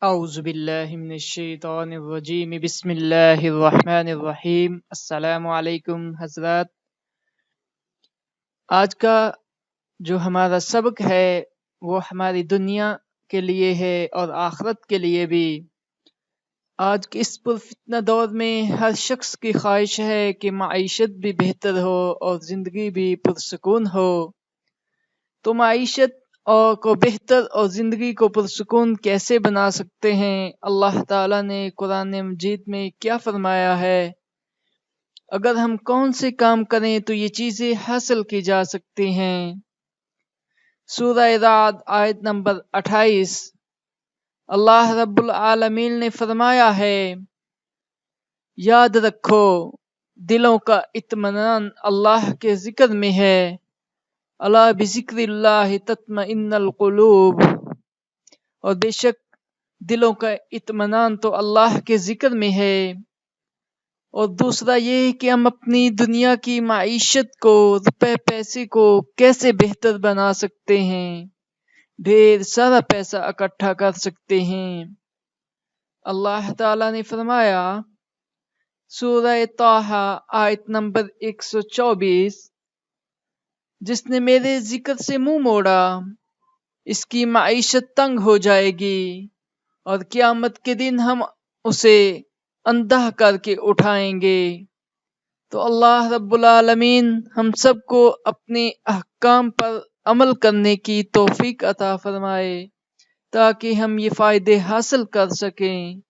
اعوذ باللہ من الشیطان الرجیم بسم اللہ الرحمن الرحیم۔ السلام علیکم حضرات۔ آج کا جو ہمارا سبق ہے وہ ہماری دنیا کے لیے ہے اور آخرت کے لیے بھی۔ آج کے اس پرفتنہ دور میں ہر شخص کی خواہش ہے کہ معیشت بھی بہتر ہو اور زندگی بھی پرسکون ہو۔ تو معیشت کو بہتر اور زندگی کو پرسکون کیسے بنا سکتے ہیں؟ اللہ تعالیٰ نے قرآن مجید میں کیا فرمایا ہے؟ اگر ہم کون سے کام کریں تو یہ چیزیں حاصل کی جا سکتی ہیں؟ سورہ رعد آیت نمبر 28۔ اللہ رب العالمین نے فرمایا ہے، یاد رکھو دلوں کا اطمینان اللہ کے ذکر میں ہے، الا بذکر اللہ تطمئن القلوب، اور بے شک دلوں کا اطمینان تو اللہ کے ذکر میں ہے۔ اور دوسرا یہ کہ ہم اپنی دنیا کی معیشت کو، روپے پیسے کو کیسے بہتر بنا سکتے ہیں، ڈھیر سارا پیسہ اکٹھا کر سکتے ہیں۔ اللہ تعالیٰ نے فرمایا سورہ طٰہٰ آیت نمبر 124، جس نے میرے ذکر سے منہ موڑا اس کی معیشت تنگ ہو جائے گی، اور قیامت کے دن ہم اسے اندھا کر کے اٹھائیں گے۔ تو اللہ رب العالمین ہم سب کو اپنے احکام پر عمل کرنے کی توفیق عطا فرمائے تاکہ ہم یہ فائدے حاصل کر سکیں۔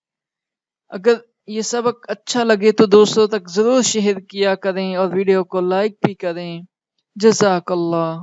اگر یہ سبق اچھا لگے تو دوستوں تک ضرور شیئر کیا کریں اور ویڈیو کو لائک بھی کریں۔ جزاک اللہ۔